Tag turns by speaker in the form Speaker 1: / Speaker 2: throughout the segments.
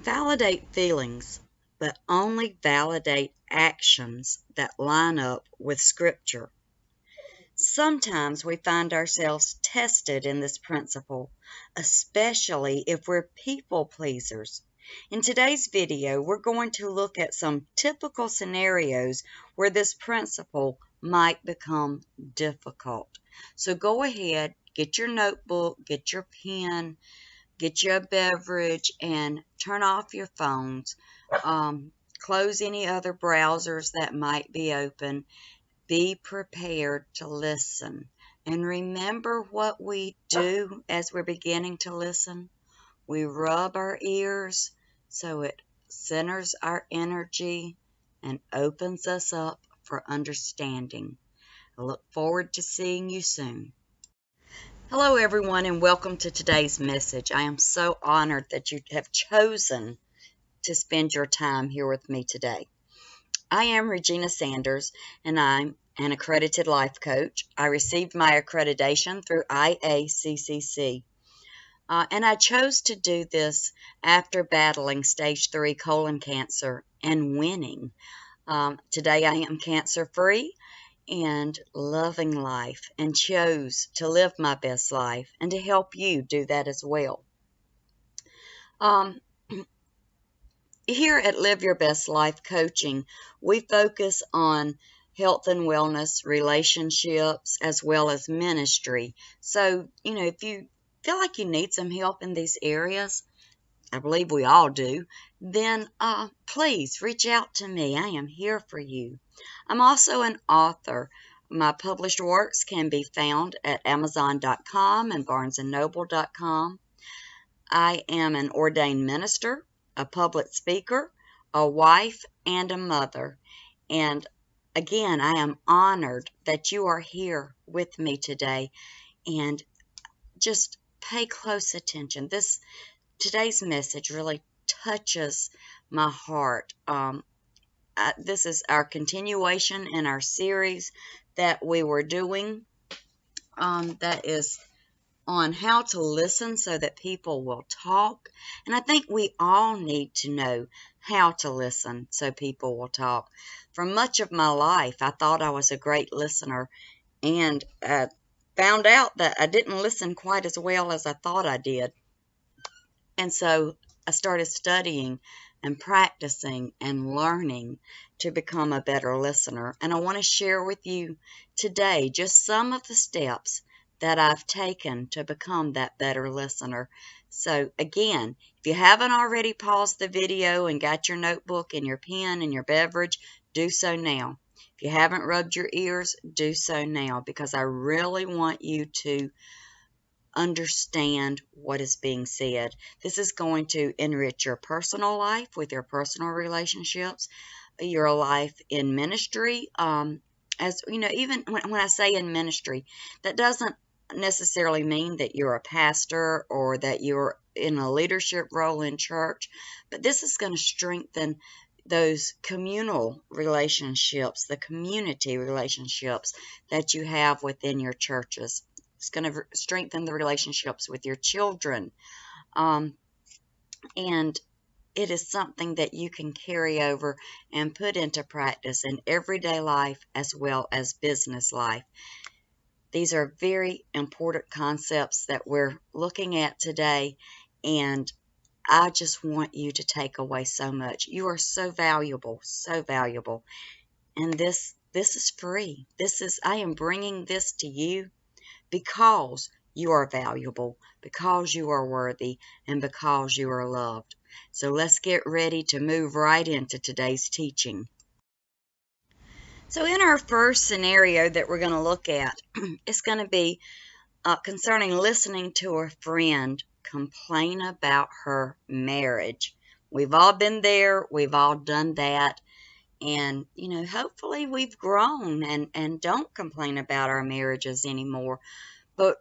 Speaker 1: Validate feelings, but only validate actions that line up with Scripture. Sometimes we find ourselves tested in this principle, especially if we're people pleasers. In today's video, we're going to look at some typical scenarios where this principle might become difficult. So go ahead, get your notebook, get your pen, get you a beverage, and turn off your phones. Close any other browsers that might be open. Be prepared to listen. And remember what we do as we're beginning to listen? We rub our ears so it centers our energy and opens us up for understanding. I look forward to seeing you soon. Hello, everyone, and welcome to today's message. I am so honored that you have chosen to spend your time here with me today. I am Regina Sanders, and I'm an accredited life coach. I received my accreditation through IACCC, and I chose to do this after battling stage 3 colon cancer and winning. Today I am cancer-free and loving life, and chose to live my best life and to help you do that as well. Here at Live Your Best Life Coaching, we focus on health and wellness, relationships, as well as ministry. So, if you feel like you need some help in these areas, I believe we all do, then please reach out to me. I am here for you. I'm also an author. My published works can be found at Amazon.com and BarnesandNoble.com. I am an ordained minister, a public speaker, a wife, and a mother. And again, I am honored that you are here with me today. And just pay close attention. Today's message really touches my heart. This is our continuation in our series that we were doing, that is on how to listen so that people will talk. And I think we all need to know how to listen so people will talk. For much of my life, I thought I was a great listener, and found out that I didn't listen quite as well as I thought I did. And so I started studying and practicing and learning to become a better listener. And I want to share with you today just some of the steps that I've taken to become that better listener. So again, if you haven't already paused the video and got your notebook and your pen and your beverage, do so now. If you haven't rubbed your ears, do so now, because I really want you to understand what is being said. This is going to enrich your personal life with your personal relationships, your life in ministry. As you know, even when I say in ministry, that doesn't necessarily mean that you're a pastor or that you're in a leadership role in church, but this is going to strengthen those communal relationships, the community relationships that you have within your churches. It's going to strengthen the relationships with your children. And it is something that you can carry over and put into practice in everyday life as well as business life. These are very important concepts that we're looking at today, and I just want you to take away so much. You are so valuable, so valuable. And this is free. I am bringing this to you because you are valuable, because you are worthy, and because you are loved. So let's get ready to move right into today's teaching. So in our first scenario that we're going to look at, it's going to be concerning listening to a friend complain about her marriage. We've all been there. We've all done that. And, hopefully we've grown and don't complain about our marriages anymore. But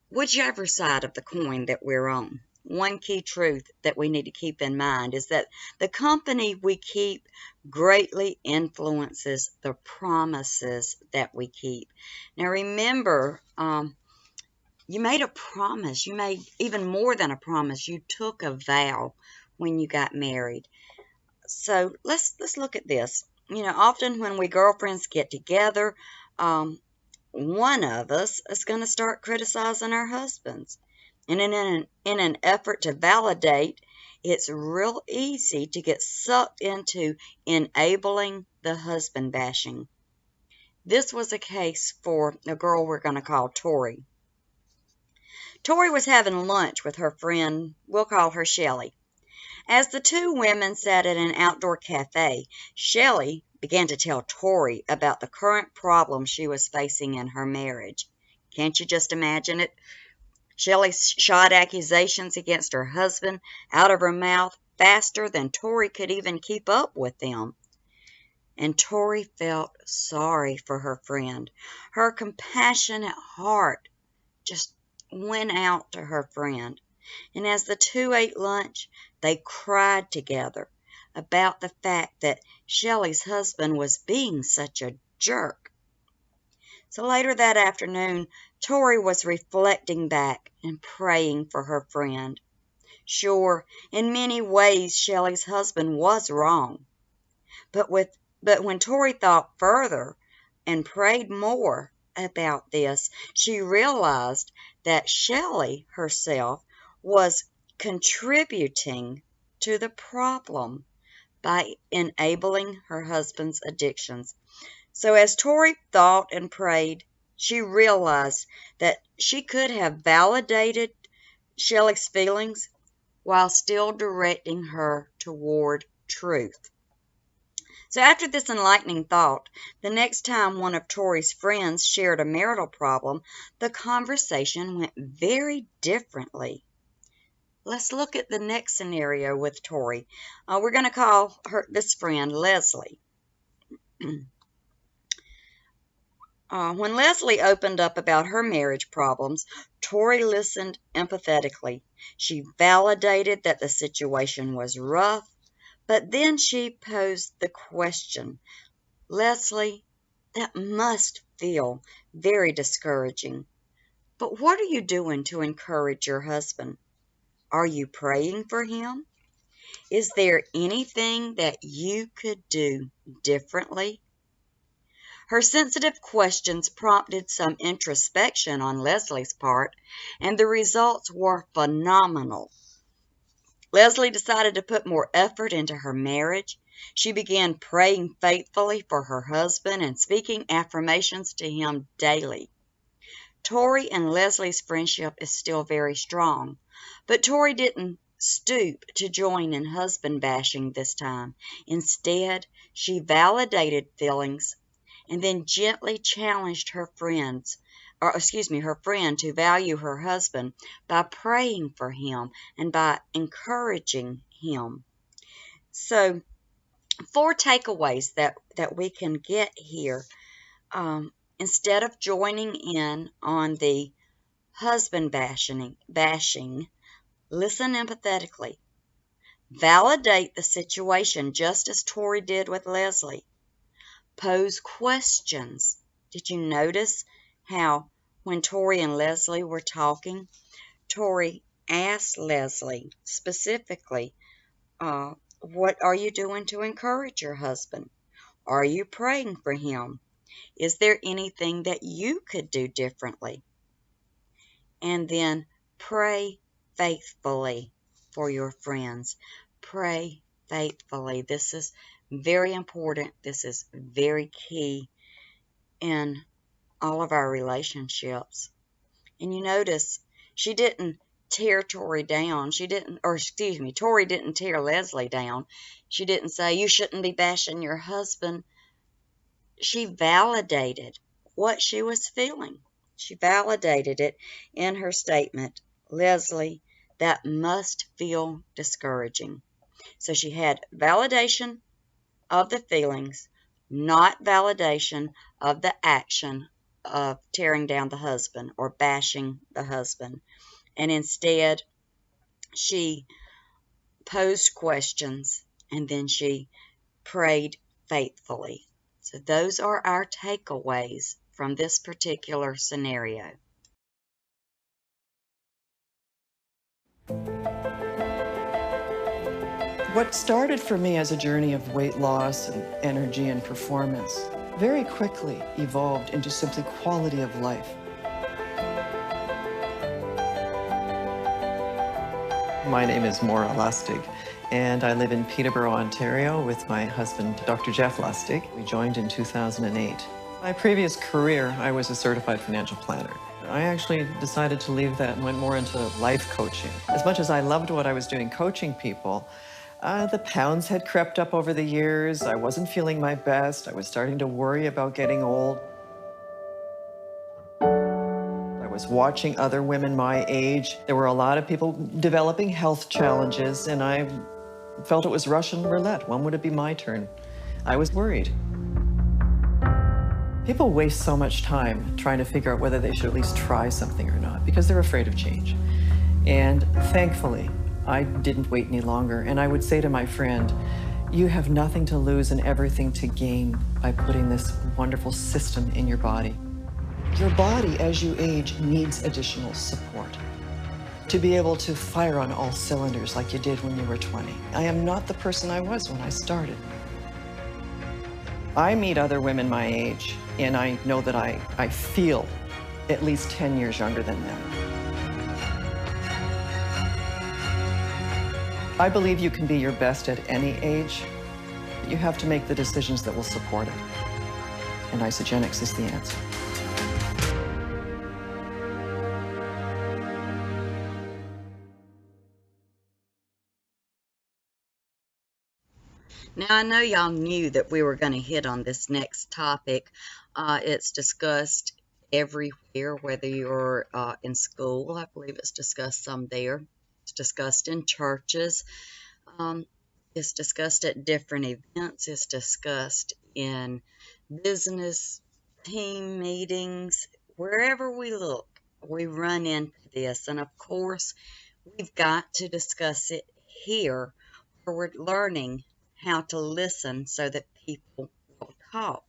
Speaker 1: whichever side of the coin that we're on, one key truth that we need to keep in mind is that the company we keep greatly influences the promises that we keep. Now remember, You made a promise. You made even more than a promise. You took a vow when you got married. So let's look at this. Often when we girlfriends get together, one of us is going to start criticizing our husbands. And in an effort to validate, it's real easy to get sucked into enabling the husband bashing. This was a case for a girl we're going to call Tori. Tori was having lunch with her friend, we'll call her Shelley. As the two women sat at an outdoor cafe, Shelley began to tell Tori about the current problem she was facing in her marriage. Can't you just imagine it? Shelley shot accusations against her husband out of her mouth faster than Tori could even keep up with them. And Tori felt sorry for her friend. Her compassionate heart just went out to her friend. And as the two ate lunch, they cried together about the fact that Shelley's husband was being such a jerk. So later that afternoon, Tori was reflecting back and praying for her friend. Sure, in many ways, Shelley's husband was wrong. But when Tori thought further and prayed more about this, she realized that Shelley herself was contributing to the problem by enabling her husband's addictions. So as Tori thought and prayed, she realized that she could have validated Shelley's feelings while still directing her toward truth. So after this enlightening thought, the next time one of Tori's friends shared a marital problem, the conversation went very differently. Let's look at the next scenario with Tori. We're going to call this friend Leslie. When Leslie opened up about her marriage problems, Tori listened empathetically. She validated that the situation was rough, but then she posed the question, Leslie, that must feel very discouraging. But what are you doing to encourage your husband? Are you praying for him? Is there anything that you could do differently? Her sensitive questions prompted some introspection on Leslie's part, and the results were phenomenal. Leslie decided to put more effort into her marriage. She began praying faithfully for her husband and speaking affirmations to him daily. Tori and Leslie's friendship is still very strong, but Tori didn't stoop to join in husband bashing this time. Instead, she validated feelings and then gently challenged her friend to value her husband by praying for him and by encouraging him. So, 4 takeaways that we can get here. Instead of joining in on the husband bashing, listen empathetically. Validate the situation just as Tori did with Leslie. Pose questions. Did you notice how when Tori and Leslie were talking, Tori asked Leslie specifically, what are you doing to encourage your husband? Are you praying for him? Is there anything that you could do differently? And then pray faithfully for your friends. Pray faithfully. This is very important. This is very key in all of our relationships. And you notice she didn't tear Tori down. Tori didn't tear Leslie down. She didn't say, you shouldn't be bashing your husband. She validated what she was feeling. She validated it in her statement, Leslie, that must feel discouraging. So she had validation of the feelings, not validation of the action of tearing down the husband or bashing the husband. And instead, she posed questions and then she prayed faithfully. So those are our takeaways from this particular scenario.
Speaker 2: What started for me as a journey of weight loss and energy and performance very quickly evolved into simply quality of life. My name is Maura Lustig, and I live in Peterborough, Ontario with my husband, Dr. Jeff Lustig. We joined in 2008. My previous career, I was a certified financial planner. I actually decided to leave that and went more into life coaching. As much as I loved what I was doing coaching people, the pounds had crept up over the years. I wasn't feeling my best. I was starting to worry about getting old. I was watching other women my age. There were a lot of people developing health challenges, and I felt it was Russian roulette. When would it be my turn? I was worried. People waste so much time trying to figure out whether they should at least try something or not because they're afraid of change. And thankfully, I didn't wait any longer. And I would say to my friend, you have nothing to lose and everything to gain by putting this wonderful system in your body. Your body, as you age, needs additional support to be able to fire on all cylinders like you did when you were 20. I am not the person I was when I started. I meet other women my age, and I know that I feel at least 10 years younger than them. I believe you can be your best at any age. You have to make the decisions that will support it. And Isagenix is the answer.
Speaker 1: Now, I know y'all knew that we were going to hit on this next topic. It's discussed everywhere, whether you're in school. I believe it's discussed some there. It's discussed in churches. It's discussed at different events. It's discussed in business team meetings. Wherever we look, we run into this. And of course, we've got to discuss it here, where we're learning how to listen so that people will talk.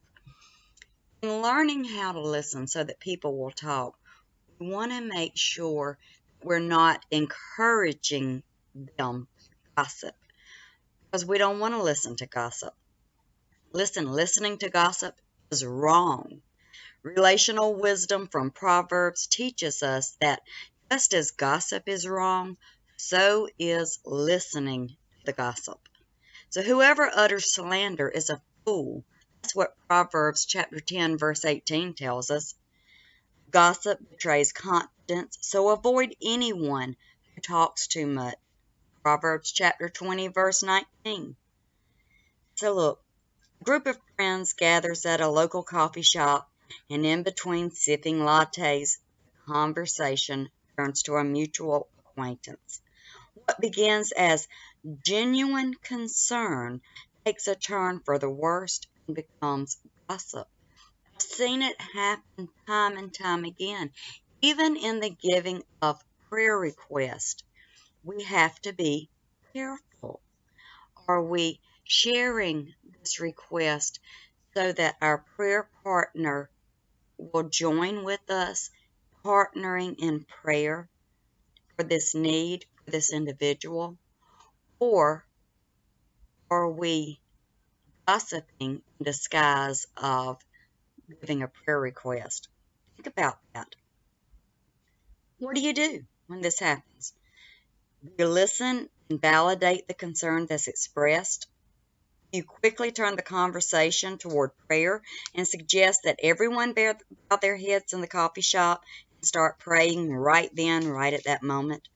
Speaker 1: In learning how to listen so that people will talk, we want to make sure we're not encouraging them to gossip, because we don't want to listen to gossip. Listening to gossip is wrong. Relational wisdom from Proverbs teaches us that just as gossip is wrong, so is listening to the gossip. So whoever utters slander is a fool. That's what Proverbs chapter 10, verse 18 tells us. Gossip betrays confidence, so avoid anyone who talks too much. Proverbs chapter 20, verse 19. So look, a group of friends gathers at a local coffee shop, and in between sipping lattes, the conversation turns to a mutual acquaintance. What begins as genuine concern takes a turn for the worst and becomes gossip. I've seen it happen time and time again. Even in the giving of prayer requests, we have to be careful. Are we sharing this request so that our prayer partner will join with us, partnering in prayer for this need, for this individual? Or are we gossiping in disguise of giving a prayer request? Think about that. What do you do when this happens? Do you listen and validate the concern that's expressed? Do you quickly turn the conversation toward prayer and suggest that everyone bow their heads in the coffee shop and start praying right then, right at that moment?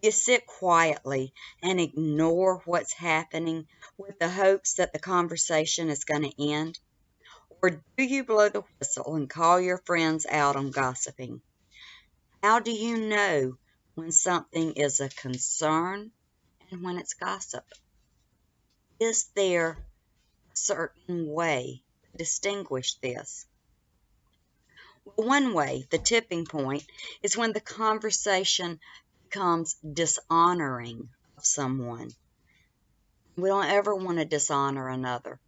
Speaker 1: You sit quietly and ignore what's happening with the hopes that the conversation is going to end? Or do you blow the whistle and call your friends out on gossiping? How do you know when something is a concern and when it's gossip? Is there a certain way to distinguish this? Well, one way, the tipping point, is when the conversation becomes dishonoring of someone. We don't ever want to dishonor another.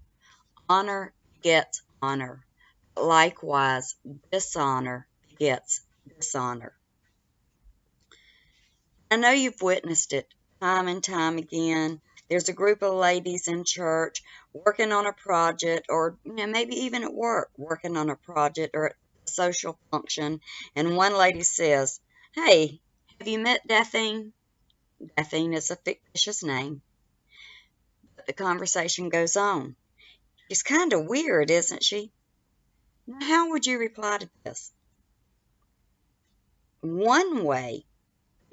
Speaker 1: Honor begets honor. Likewise, dishonor begets dishonor. I know you've witnessed it time and time again. There's a group of ladies in church working on a project, or maybe even at work working on a project or at a social function, and one lady says, "Hey, have you met Daphne?" Daphne is a fictitious name. But the conversation goes on. "She's kind of weird, isn't she?" Now, how would you reply to this? One way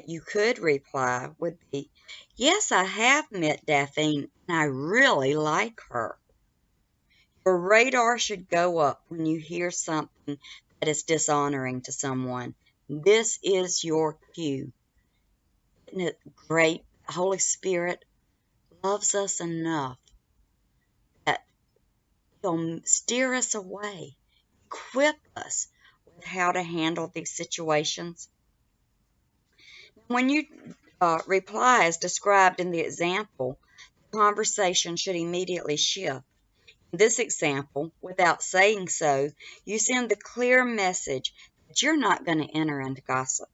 Speaker 1: you could reply would be, "Yes, I have met Daphne, and I really like her." Your radar should go up when you hear something that is dishonoring to someone. This is your cue. Isn't it great? The Holy Spirit loves us enough that He'll steer us away, equip us with how to handle these situations. When you reply as described in the example, the conversation should immediately shift. In this example, without saying so, you send the clear message that you're not going to enter into gossip.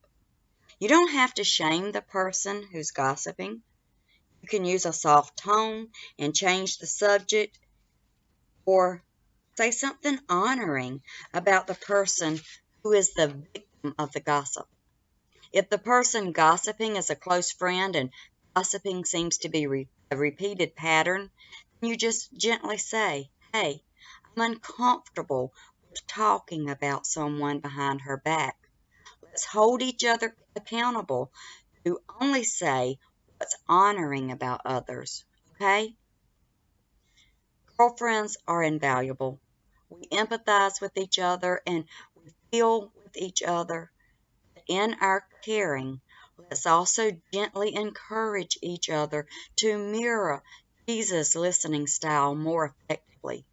Speaker 1: You don't have to shame the person who's gossiping. You can use a soft tone and change the subject, or say something honoring about the person who is the victim of the gossip. If the person gossiping is a close friend and gossiping seems to be a repeated pattern, you just gently say, "Hey, I'm uncomfortable with talking about someone behind her back. Let's hold each other accountable to only say what's honoring about others, okay?" Girlfriends are invaluable. We empathize with each other and we feel with each other. In our caring, let's also gently encourage each other to mirror Jesus' listening style more effectively.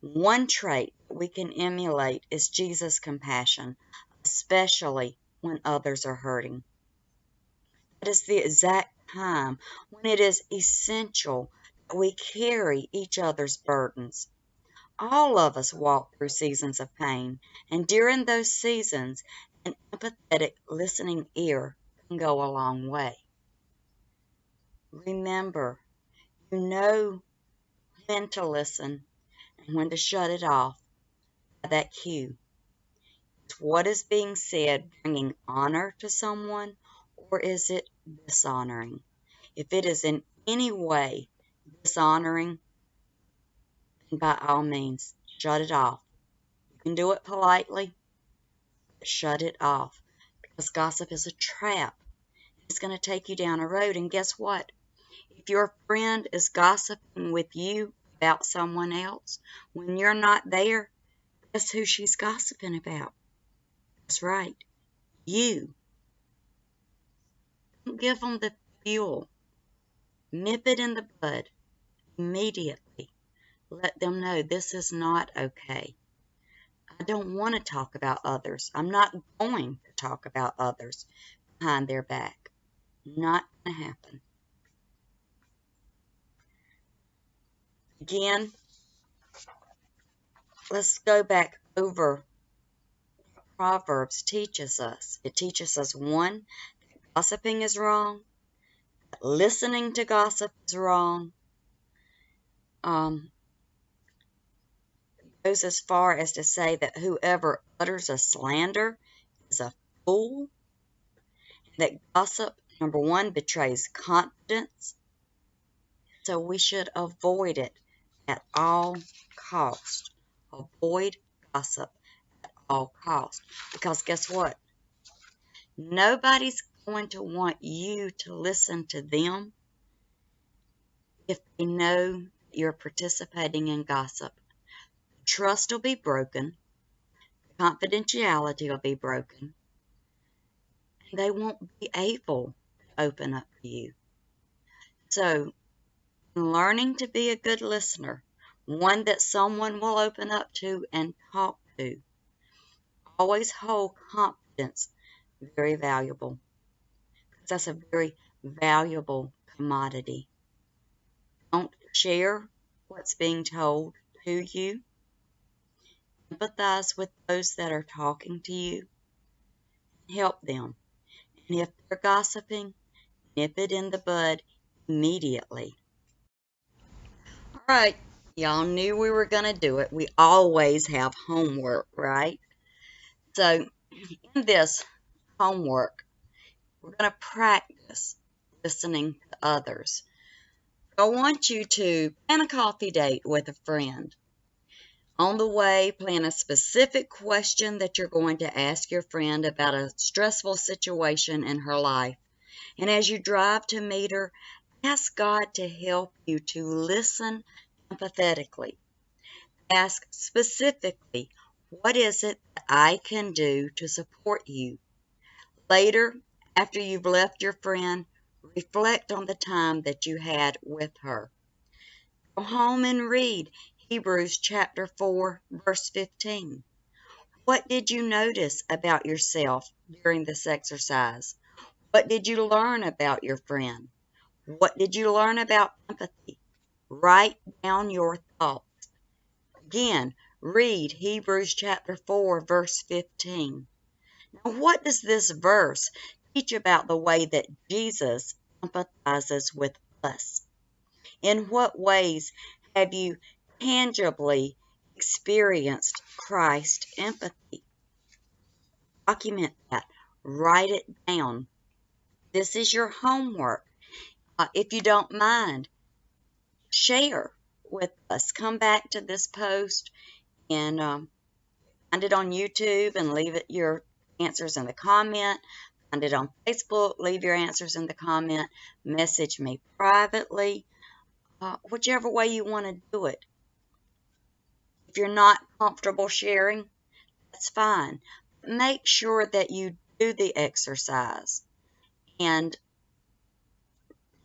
Speaker 1: One trait we can emulate is Jesus' compassion, especially when others are hurting. That is the exact time when it is essential that we carry each other's burdens. All of us walk through seasons of pain, and during those seasons, an empathetic listening ear can go a long way. Remember, you know when to listen and when to shut it off by that cue. Is what is being said bringing honor to someone, or is it dishonoring? If it is in any way dishonoring, then by all means, shut it off. You can do it politely, but shut it off. Because gossip is a trap. It's going to take you down a road, and guess what? If your friend is gossiping with you about someone else, when you're not there, guess who she's gossiping about? That's right, you. Don't give them the fuel. Nip it in the bud immediately. Let them know this is not okay. I don't want to talk about others. I'm not going to talk about others behind their back. Not going to happen. Again, let's go back over what Proverbs teaches us. It teaches us, one, that gossiping is wrong, that listening to gossip is wrong. It goes as far as to say that whoever utters a slander is a fool, that gossip, number one, betrays confidence, so we should avoid it at all costs. Avoid gossip at all costs. Because guess what? Nobody's going to want you to listen to them if they know you're participating in gossip. Trust will be broken. Confidentiality will be broken. And they won't be able to open up to you. So, learning to be a good listener, one that someone will open up to and talk to, always hold confidence very valuable, because that's a very valuable commodity. Don't share what's being told to you. Empathize with those that are talking to you. Help them. And if they're gossiping, nip it in the bud immediately. Right, y'all knew we were going to do it. We always have homework, right? So, in this homework, we're going to practice listening to others. I want you to plan a coffee date with a friend. On the way, plan a specific question that you're going to ask your friend about a stressful situation in her life. And as you drive to meet her, ask God to help you to listen empathetically. Ask specifically, what is it that I can do to support you? Later, after you've left your friend, reflect on the time that you had with her. Go home and read Hebrews chapter 4, verse 15. What did you notice about yourself during this exercise? What did you learn about your friend? What did you learn about empathy? Write down your thoughts. Again, read Hebrews chapter 4, verse 15. Now, what does this verse teach about the way that Jesus empathizes with us? In what ways have you tangibly experienced Christ's empathy? Document that. Write it down. This is your homework. If you don't mind, share with us. Come back to this post and find it on YouTube and leave your answers in the comment. Find it on Facebook, leave your answers in the comment. Message me privately, whichever way you want to do it. If you're not comfortable sharing, that's fine. Make sure that you do the exercise and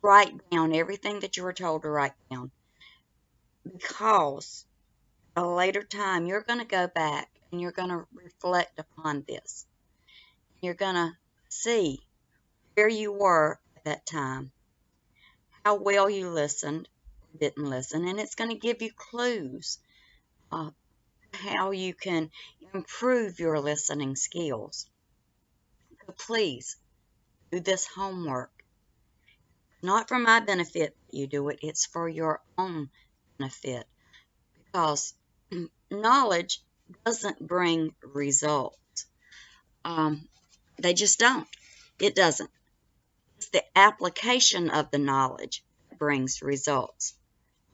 Speaker 1: write down everything that you were told to write down, because at a later time you're going to go back and you're going to reflect upon this. You're going to see where you were at that time, how well you listened, didn't listen, and it's going to give you clues how you can improve your listening skills. So please do this homework. Not for my benefit that you do it, it's for your own benefit, because knowledge doesn't bring results. They just don't. It doesn't. It's the application of the knowledge that brings results.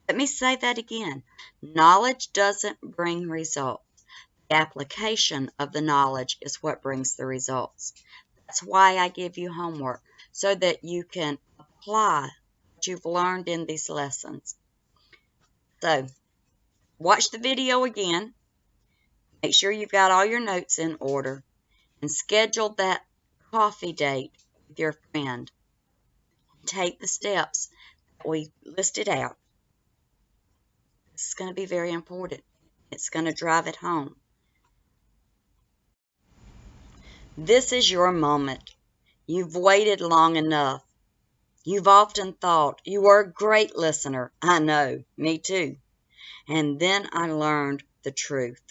Speaker 1: Let me say that again. Knowledge doesn't bring results. The application of the knowledge is what brings the results. That's why I give you homework, so that you can apply what you've learned in these lessons. So, watch the video again. Make sure you've got all your notes in order, and schedule that coffee date with your friend. Take the steps that we listed out. This is going to be very important. It's going to drive it home. This is your moment. You've waited long enough. You've often thought, you were a great listener. I know, me too. And then I learned the truth.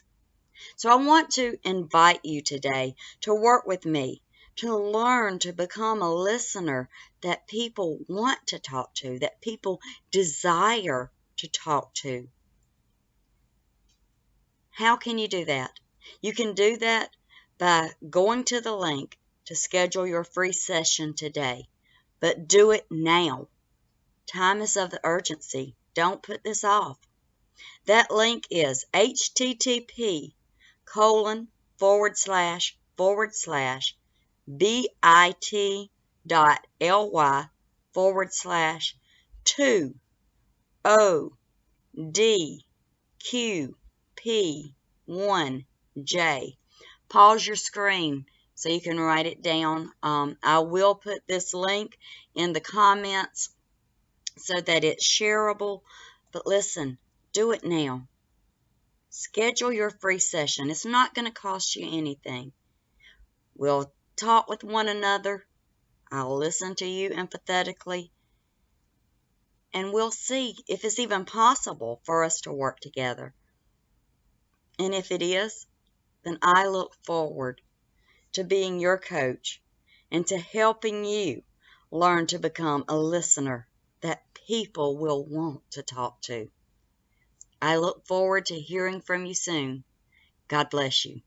Speaker 1: So I want to invite you today to work with me, to learn to become a listener that people want to talk to, that people desire to talk to. How can you do that? You can do that by going to the link to schedule your free session today. But do it now. Time is of the urgency. Don't put this off. That link is http://bit.ly//2ODQP1J. Pause your screen so you can write it down. I will put this link in the comments so that it's shareable. But listen, do it now. Schedule your free session. It's not going to cost you anything. We'll talk with one another. I'll listen to you empathetically. And we'll see if it's even possible for us to work together. And if it is, then I look forward to being your coach and to helping you learn to become a listener that people will want to talk to. I look forward to hearing from you soon. God bless you.